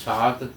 7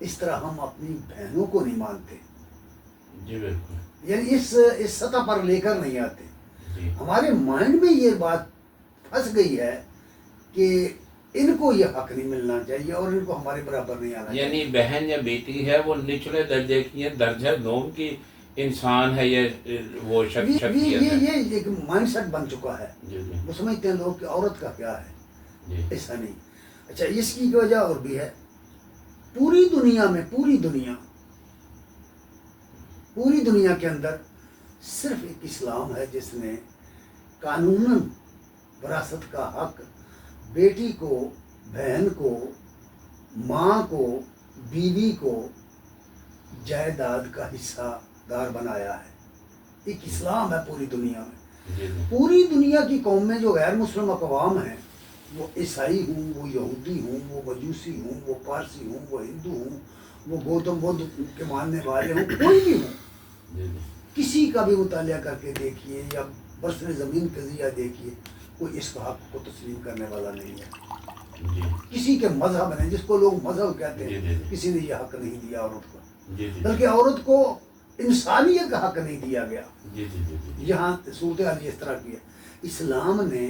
اس طرح ہم اپنی بہنوں کو نہیں مانتے، جی بالکل، یعنی اس سطح پر لے کر نہیں آتے. جی ہمارے مائنڈ میں یہ بات پھنس گئی ہے کہ ان کو یہ حق نہیں ملنا چاہیے اور ان کو ہمارے برابر نہیں آنا یعنی چاہیے. بہن یا بیٹی ہے وہ نچلے درجے کی ہے، درجہ دوم کی انسان ہے یا وہ شخصیت ہے. یہ ایک مائنڈ سیٹ بن چکا ہے. جی جی وہ سمجھتے ہیں لوگ کہ عورت کا کیا ہے، جی ایسا نہیں. اچھا، اس کی وجہ اور بھی ہے. پوری دنیا کے اندر صرف ایک اسلام ہے جس نے قانوناً وراثت کا حق بیٹی کو، بہن کو، ماں کو، بیوی کو جائیداد کا حصہ دار بنایا ہے. ایک اسلام ہے پوری دنیا میں. جی جی پوری دنیا کی قوم میں جو غیر مسلم اقوام ہیں، وہ عیسائی ہوں، وہ یہودی ہوں، وہ مجوسی ہوں، وہ پارسی ہوں، وہ ہندو ہوں، وہ گوتم بدھ کے ماننے والے ہوں، کوئی بھی ہوں، جی جی کسی کا بھی مطالعہ کر کے دیکھیے یا برسر زمین قضیہ دیکھیے، کوئی اس کا حق کو تسلیم کرنے والا نہیں ہے. جی کسی کے مذہب نے، جس کو لوگ مذہب کہتے جی ہیں، جی جی کسی نے یہ حق نہیں دیا عورت کو، جی جی بلکہ عورت کو انسانیت کا حق نہیں دیا گیا. جی جی جی جی یہاں صورتحال اس طرح کی ہے. اسلام نے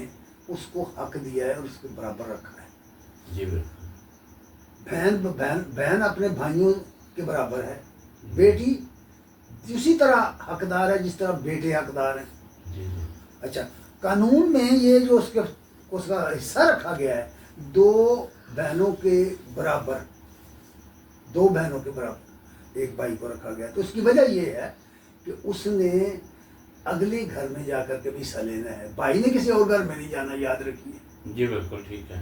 اس کو حق دیا ہے اور اس کے برابر رکھا ہے. جی بالکل بہن اپنے بھائیوں کے برابر ہے، بیٹی اسی طرح حقدار ہے جس طرح بیٹے حقدار ہیں. جی جی اچھا، قانون میں یہ جو اس کا حصہ رکھا گیا ہے، دو بہنوں کے برابر، ایک بھائی کو رکھا گیا. تو اس کی وجہ یہ ہے کہ اس نے اگلے گھر میں جا کر کے بھی حصہ لینا ہے. بھائی نے کسی اور گھر میں نہیں جانا، یاد رکھیے. جی بالکل ٹھیک ہے.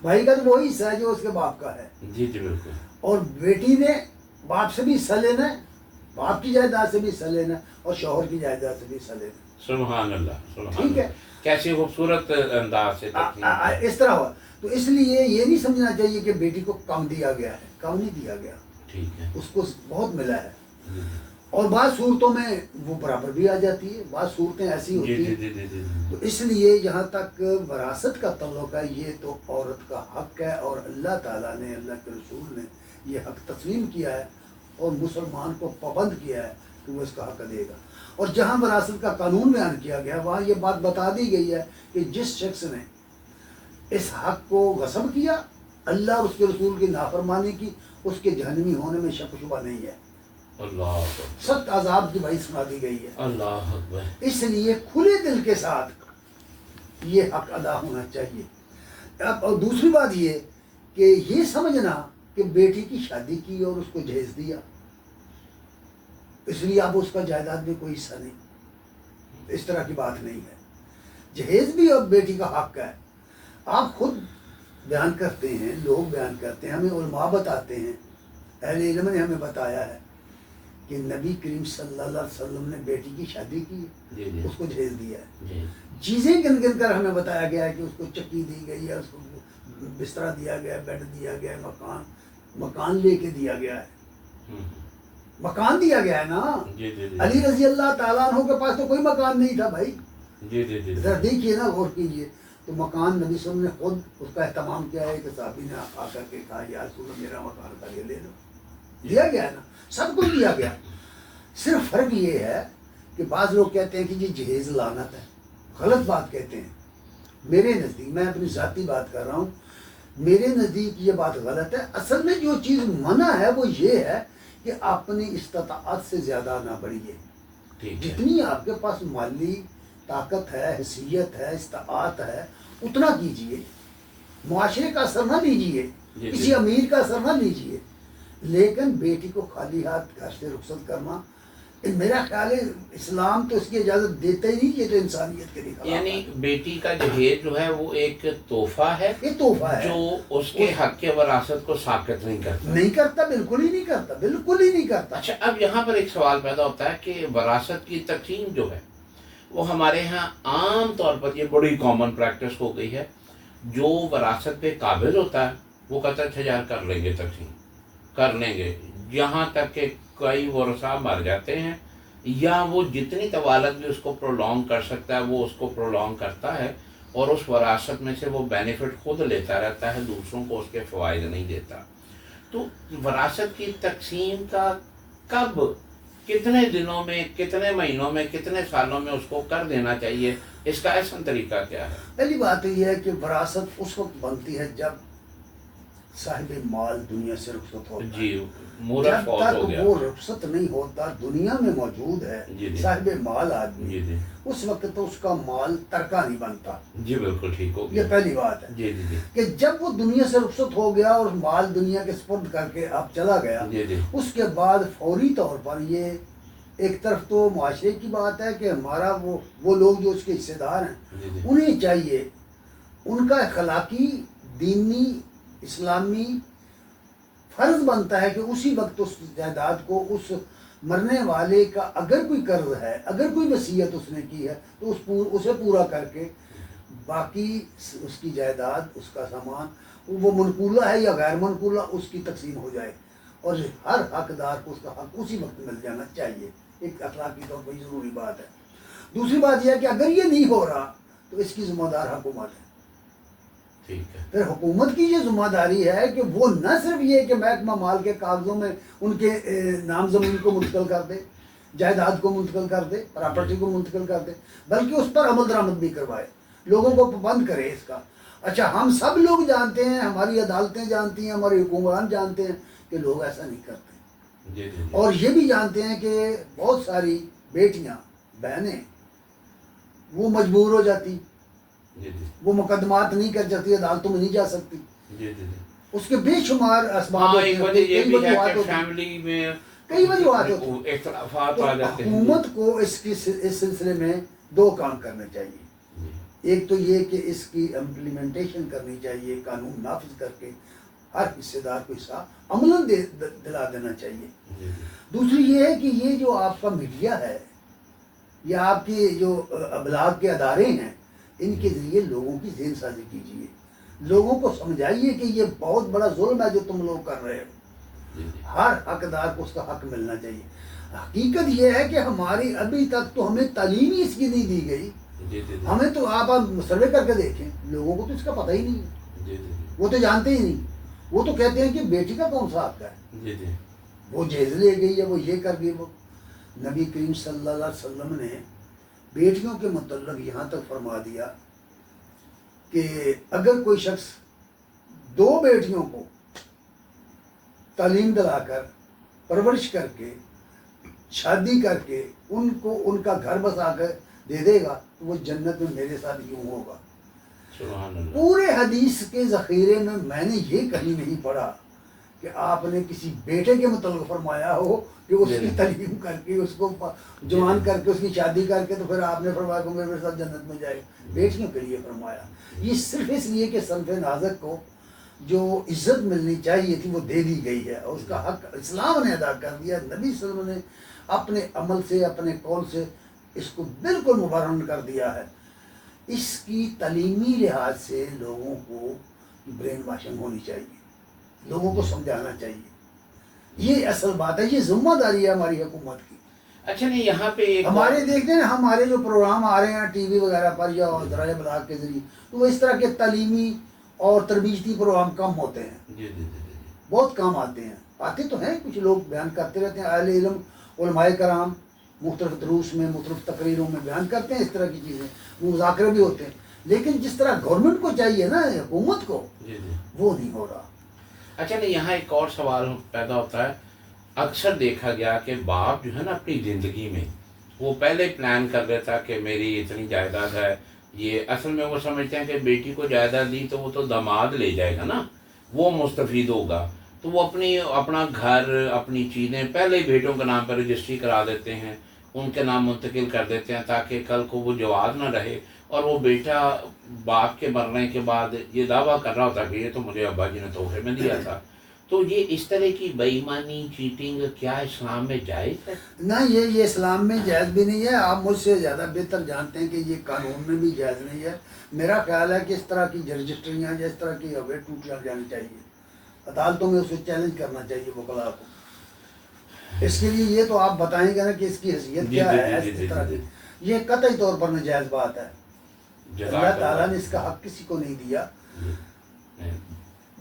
بھائی کا تو وہی حصہ ہے جو اس کے باپ کا ہے. جی جی بالکل اور بیٹی نے باپ سے بھی حصہ لینا ہے، باپ کی جائیداد سے بھی حصہ لینا ہے، اور شوہر کی جائیداد سے بھی حصہ لینا ہے. سبحان اللہ سبحان ٹھیک ہے. اللہ، کیسی خوبصورت انداز سے تقسیم ہے. اس طرح ہوا. تو اس لیے یہ نہیں سمجھنا چاہیے کہ بیٹی کو کم دیا گیا ہے. کم نہیں دیا گیا، ٹھیک ہے. اس کو بہت ملا ہے. جی اور بعض صورتوں میں وہ برابر بھی آ جاتی ہے، بعض صورتیں ایسی جی ہوتی جی ہیں. جی جی جی تو اس لیے جہاں تک وراثت کا تعلق ہے، یہ تو عورت کا حق ہے، اور اللہ تعالیٰ نے، اللہ کے رسول نے یہ حق تسلیم کیا ہے اور مسلمان کو پابند کیا ہے کہ وہ اس کا حق دے گا. اور جہاں وراثت کا قانون بیان کیا گیا، وہاں یہ بات بتا دی گئی ہے کہ جس شخص نے اس حق کو غصب کیا، اللہ اور اس کے رسول کی نافرمانی کی، اس کے جہنمی ہونے میں شک و شبہ نہیں ہے. اللہ اکبر، سخت عذاب کی بھائی سنا دی گئی ہے. اللہ اکبر. اس لیے کھلے دل کے ساتھ یہ حق ادا ہونا چاہیے. اب اور دوسری بات یہ کہ یہ سمجھنا کہ بیٹی کی شادی کی اور اس کو جہیز دیا، اس لیے اب اس کا جائیداد میں کوئی حصہ نہیں، اس طرح کی بات نہیں ہے. جہیز بھی اب بیٹی کا حق ہے. آپ خود بیان کرتے ہیں، لوگ بیان کرتے ہیں، ہمیں علماء بتاتے ہیں، اہل علم نے ہمیں بتایا ہے کہ نبی کریم صلی اللہ علیہ وسلم نے بیٹی کی شادی کی، جی جی اس کو جہیز دیا ہے. جی چیزیں گن گن کر ہمیں بتایا گیا ہے کہ اس کو چکی دی گئی ہے، اس کو بستر دیا گیا ہے، بیڈ دیا گیا ہے، مکان لے کے دیا گیا ہے. مکان دیا گیا ہے نا. جی جی جی علی رضی اللہ تعالیٰ عنہ کے پاس تو کوئی مکان نہیں تھا بھائی. جی جی جی ذرا دیکھیے نا، غور کیجیے. تو مکان نبی صلی اللہ علیہ وسلم نے خود اس کا اہتمام کیا ہے کہ صحابی نے آ کر کے کہا یا رسول اللہ میرا مکان تھا، یہ لے لو. دیا گیا ہے نا، سب کچھ دیا گیا. صرف فرق یہ ہے کہ بعض لوگ کہتے ہیں کہ یہ جہیز لعنت ہے. غلط بات کہتے ہیں. میرے نزدیک، میں اپنی ذاتی بات کر رہا ہوں، میرے نزدیک یہ بات غلط ہے. اصل میں جو چیز منع ہے وہ یہ ہے کہ اپنی استطاعت سے زیادہ نہ بڑھیے. ٹھیک ہے. جتنی آپ کے پاس مالی طاقت ہے، حیثیت ہے، استطاعت ہے، اتنا کیجئے. معاشرے کا اثر نہ لیجئے، جی کسی جی امیر کا اثر نہ لیجئے. لیکن بیٹی کو خالی ہاتھ گھر سے رخصت کرنا، میرا خیال ہے اسلام تو اس کی اجازت دیتا ہی نہیں. یہ تو انسانیت کے لیے خلاف یعنی ہے. بیٹی کا جہیز جو ہے وہ ایک تحفہ ہے یہ تحفہ ہے، جو اس کے حق کے وراثت کو ساقط نہیں کرتا. نہیں کرتا، بالکل ہی نہیں کرتا، بالکل ہی نہیں کرتا. اچھا، اب یہاں پر ایک سوال پیدا ہوتا ہے کہ وراثت کی تقسیم جو ہے وہ ہمارے ہاں عام طور پر یہ بڑی کامن پریکٹس ہو گئی ہے. جو وراثت پہ قابل ہوتا ہے وہ قطع تجار کر لیں گے، تقسیم کر لیں گے، یہاں تک کہ کئی ورثاء مر جاتے ہیں، یا وہ جتنی طوالت بھی اس کو پرولونگ کر سکتا ہے وہ اس کو پرولونگ کرتا ہے، اور اس وراثت میں سے وہ بینیفٹ خود لیتا رہتا ہے، دوسروں کو اس کے فوائد نہیں دیتا. تو وراثت کی تقسیم کا کب، کتنے دنوں میں، کتنے مہینوں میں، کتنے سالوں میں اس کو کر دینا چاہیے؟ اس کا احسن طریقہ کیا ہے؟ پہلی بات تو یہ ہے کہ وراثت اس وقت بنتی ہے جب صاحب مال دنیا سے رخصت ہوتا ہے. جی، مورث جب فوت تک ہو گیا. وہ رخصت نہیں ہوتا، دنیا میں موجود ہے جی جی. صاحب مال آدمی، جی جی. اس وقت تو اس کا مال ترکہ نہیں بنتا. جی بالکل ٹھیک ہو گیا. یہ پہلی بات ہے. جی جی جی. کہ جب وہ دنیا سے رخصت ہو گیا اور مال دنیا کے سپرد کر کے اب چلا گیا، جی جی. اس کے بعد فوری طور پر یہ ایک طرف تو معاشرے کی بات ہے کہ ہمارا وہ لوگ جو اس کے حصے دار ہیں، جی جی. انہیں چاہیے، ان کا اخلاقی، دینی، اسلامی فرض بنتا ہے کہ اسی وقت اس جائیداد کو اس مرنے والے کا اگر کوئی قرض ہے، اگر کوئی وصیت اس نے کی ہے تو اسے پورا کر کے باقی اس کی جائیداد، اس کا سامان، وہ منقولہ ہے یا غیر منقولہ، اس کی تقسیم ہو جائے اور ہر حقدار کو اس کا حق اسی وقت مل جانا چاہیے. ایک اخلاقی طور پر ضروری بات ہے. دوسری بات یہ ہے کہ اگر یہ نہیں ہو رہا تو اس کی ذمہ دار حکومت ہے. ٹھیک ہے. پھر حکومت کی یہ ذمہ داری ہے کہ وہ نہ صرف یہ کہ محکمہ مال کے کاغذوں میں ان کے نام زمین کو منتقل کر دے، جائیداد کو منتقل کر دے، پراپرٹی کو منتقل کر دے، بلکہ اس پر عمل درآمد بھی کروائے، لوگوں کو پابند کرے اس کا. اچھا، ہم سب لوگ جانتے ہیں، ہماری عدالتیں جانتی ہیں، ہمارے حکمران جانتے ہیں کہ لوگ ایسا نہیں کرتے. جی جی. اور یہ بھی جانتے ہیں کہ بہت ساری بیٹیاں، بہنیں، وہ مجبور ہو جاتی، جی جی. وہ مقدمات نہیں کر سکتی، عدالتوں میں نہیں جا سکتی. جی جی. اس کے بے شمار اسباب ہاں، ہوتے ایک ہیں، وجہ یہ کئی بھی ہے وجوہات کہ ہوتی ہیں، فیملی میں کئی وجوہات ہوتی ہیں. اختلافات تو آ جاتے ہیں. حکومت کو اس سلسلے میں دو کام کرنے چاہیے. ایک تو یہ کہ اس کی امپلیمنٹیشن کرنی چاہیے، قانون نافذ کر کے ہر حصے دار کو حصہ عملاً دلا دینا چاہیے. دوسری یہ ہے کہ یہ جو آپ کا میڈیا ہے یا آپ کے جو ابلاغ کے ادارے ہیں، ان کے ذریعے لوگوں کی ذہن سازی کیجیے، لوگوں کو سمجھائیے کہ یہ بہت بڑا ظلم ہے جو تم لوگ کر رہے ہو. ہر حقدار کو اس کا حق ملنا چاہیے. حقیقت یہ ہے کہ ہماری ابھی تک تو ہمیں تعلیم ہی اس کی نہیں دی گئی. ہمیں تو آپ سروے کر کے دیکھیں، لوگوں کو تو اس کا پتہ ہی نہیں ہے. وہ تو جانتے ہی نہیں. وہ تو کہتے ہیں کہ بیٹی کا کون سا حق ہے، وہ جہیز لے گئی ہے، وہ یہ کر گئی. وہ نبی کریم صلی اللہ علیہ وسلم نے بیٹیوں کے متعلق یہاں تک فرما دیا کہ اگر کوئی شخص دو بیٹیوں کو تعلیم دلا کر، پرورش کر کے، شادی کر کے، ان کو ان کا گھر بسا کر دے دے گا تو وہ جنت میں میرے ساتھ یوں ہوگا. سبحان اللہ. پورے حدیث کے ذخیرے میں نے یہ کہیں نہیں پڑھا کہ آپ نے کسی بیٹے کے متعلق فرمایا ہو کہ اس کی تعلیم کر کے، اس کو جوان کر کے، اس کی شادی کر کے تو پھر آپ نے فرمایا کہ میرے ساتھ جنت میں جائے. بیٹیوں کے لیے فرمایا. یہ صرف اس لیے کہ صنف نازک کو جو عزت ملنی چاہیے تھی وہ دے دی گئی ہے، اور اس کا حق اسلام نے ادا کر دیا. نبی صلی اللہ علیہ وسلم نے اپنے عمل سے، اپنے قول سے اس کو بالکل مبرہن کر دیا ہے. اس کی تعلیمی لحاظ سے لوگوں کو برین واشنگ ہونی چاہیے، لوگوں کو سمجھانا چاہیے. یہ اصل بات ہے، یہ ذمہ داری ہے ہماری حکومت کی. اچھا نہیں، یہاں پہ ایک ہمارے دیکھتے ہیں ہمارے جو پروگرام آ رہے ہیں ٹی وی وغیرہ پر یا ذرائع ابلاغ کے ذریعے، تو وہ اس طرح کے تعلیمی اور تربیتی پروگرام کم ہوتے ہیں. جی جی جی. بہت کم آتے ہیں. آتے تو ہیں، کچھ لوگ بیان کرتے رہتے ہیں، اہل علم، علماء کرام مختلف دروس میں، مختلف تقریروں میں بیان کرتے ہیں اس طرح کی چیزیں، مذاکرے بھی ہوتے ہیں. لیکن جس طرح گورنمنٹ کو چاہیے نا، حکومت کو، جی جی. وہ نہیں ہو رہا. اچھا نہیں، یہاں ایک اور سوال پیدا ہوتا ہے. اکثر دیکھا گیا کہ باپ جو ہے نا اپنی زندگی میں وہ پہلے پلان کر لیتا کہ میری اتنی جائیداد ہے. یہ اصل میں وہ سمجھتے ہیں کہ بیٹی کو جائیداد دی تو وہ تو داماد لے جائے گا نا، وہ مستفید ہوگا، تو وہ اپنا گھر، اپنی چیزیں پہلے ہی بیٹوں کے نام پر رجسٹری کرا دیتے ہیں، ان کے نام منتقل کر دیتے ہیں تاکہ کل کو وہ جواز نہ رہے. اور وہ بیٹا باپ کے مرنے کے بعد یہ دعویٰ کر رہا ہوتا کہ یہ تو مجھے ابا جی نے تحفے میں دیا تھا. تو یہ اس طرح کی بے ایمانی، چیٹنگ کیا اسلام میں جائز ہے؟ نہ، یہ اسلام میں جائز بھی نہیں ہے. آپ مجھ سے زیادہ بہتر جانتے ہیں کہ یہ قانون میں بھی جائز نہیں ہے. میرا خیال ہے کہ اس طرح کی رجسٹریاں یا اس طرح کی اویئر ٹوٹ جانی چاہیے، عدالتوں میں اسے چیلنج کرنا چاہیے وکلاء کو. اس کے لیے یہ تو آپ بتائیں گے نا کہ اس کی حیثیت کیا ہے. اس طرح کی یہ قطعی طور پر ناجائز بات ہے. اللہ تعالیٰ نے اس کا حق کسی کو نہیں دیا.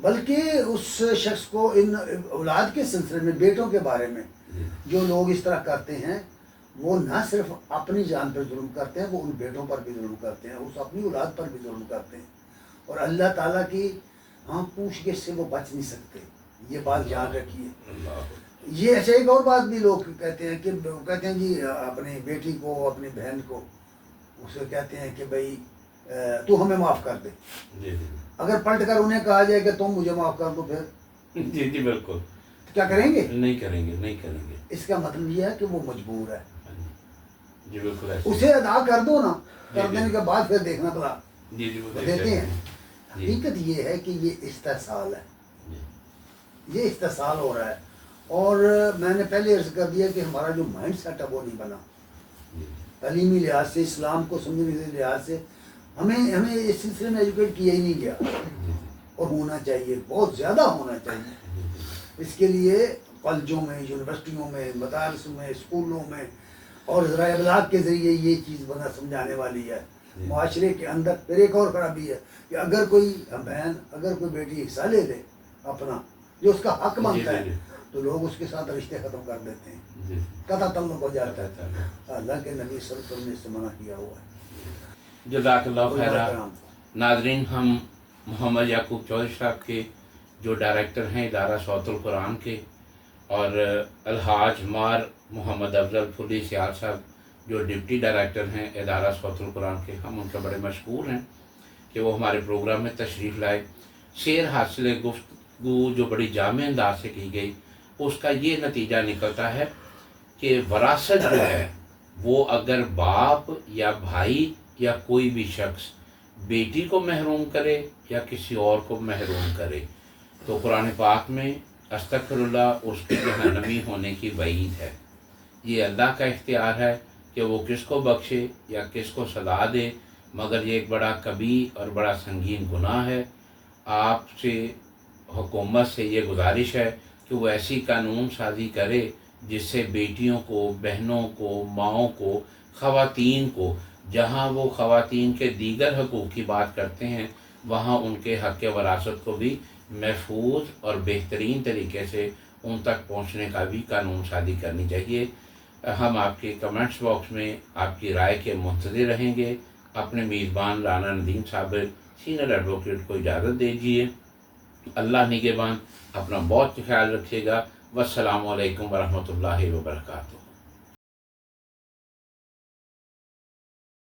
بلکہ اس شخص کو ان اولاد کے سلسلے میں بیٹوں کے بارے میں جو لوگ اس طرح کرتے ہیں وہ نہ صرف اپنی جان پر ظلم کرتے ہیں، وہ ان بیٹوں پر بھی ظلم کرتے ہیں، اس اپنی اولاد پر بھی ظلم کرتے ہیں، اور اللہ تعالیٰ کی پوچھ گچھ سے وہ بچ نہیں سکتے. یہ بات یاد رکھیے. یہ ایسے ایک اور بات بھی لوگ کہتے ہیں کہ کہتے ہیں جی اپنی بیٹی کو، اپنی بہن کو اسے کہتے ہیں کہ بھائی تو ہمیں معاف کر دے. اگر پلٹ کر انہیں کہا جائے کہ تم مجھے معاف کر دو پھر جی جی بالکل کیا کریں گے؟ نہیں کریں گے، نہیں کریں گے. اس کا مطلب یہ ہے کہ وہ مجبور ہے. جی بالکل ایسے. اسے ادا کر دو نا، کر جی، دینے کے بعد پھر دیکھنا بلا جی جی وہ دیتے ہیں. جی. حقیقت یہ ہے کہ یہ استحصال ہے، جی. یہ استحصال ہو رہا ہے. اور میں نے پہلے عرض کر دیا کہ ہمارا جو مائنڈ سیٹ ہے وہ نہیں بنا. جی. تعلیمی لحاظ سے، اسلام کو سمجھنے کے لحاظ سے ہمیں اس سلسلے میں ایجوکیٹ کیا ہی نہیں گیا، اور ہونا چاہیے، بہت زیادہ ہونا چاہیے. اس کے لیے کالجوں میں، یونیورسٹیوں میں، مدارس میں، اسکولوں میں اور ذرائع ابلاغ کے ذریعے یہ چیز بنا سمجھانے والی ہے. معاشرے کے اندر پھر ایک اور خرابی ہے کہ اگر کوئی بہن، اگر کوئی بیٹی حصہ لے لے اپنا جو اس کا حق بنتا ہے تو لوگ اس کے ساتھ رشتے ختم کر دیتے ہیں، قطع تعلق ہو جاتا ہے. اللہ کے نبی صلی اللہ علیہ وسلم نے اس سے منع کیا ہوا ہے. جزاک اللہ خیر. ناظرین، ہم محمد یعقوب چودھری صاحب کے جو ڈائریکٹر ہیں ادارہ صوت القرآن کے، اور الحاج مار محمد افضل فلی سیال صاحب جو ڈپٹی ڈائریکٹر ہیں ادارہ صوت القرآن کے، ہم ان کا بڑے مشکور ہیں کہ وہ ہمارے پروگرام میں تشریف لائے. شعر حاصل گفتگو جو بڑی جامع انداز سے کی گئی، اس کا یہ نتیجہ نکلتا ہے کہ وراثت جو ہے وہ اگر باپ یا بھائی یا کوئی بھی شخص بیٹی کو محروم کرے یا کسی اور کو محروم کرے تو قرآن پاک میں استغفر اللہ اس کی جہنمی ہونے کی وعید ہے. یہ اللہ کا اختیار ہے کہ وہ کس کو بخشے یا کس کو سزا دے، مگر یہ ایک بڑا کبیر اور بڑا سنگین گناہ ہے. آپ سے، حکومت سے یہ گزارش ہے کہ وہ ایسی قانون سازی کرے جس سے بیٹیوں کو، بہنوں کو، ماؤں کو، خواتین کو، جہاں وہ خواتین کے دیگر حقوق کی بات کرتے ہیں وہاں ان کے حق وراثت کو بھی محفوظ اور بہترین طریقے سے ان تک پہنچنے کا بھی قانون سازی کرنی چاہیے. ہم آپ کے کمنٹس باکس میں آپ کی رائے کے منتظر رہیں گے. اپنے میزبان رانا ندیم صاحب سینئر ایڈوکیٹ کو اجازت دیجیے. اللہ نگہبان. اپنا بہت خیال رکھیے گا. والسلام علیکم ورحمۃ اللہ وبرکاتہ.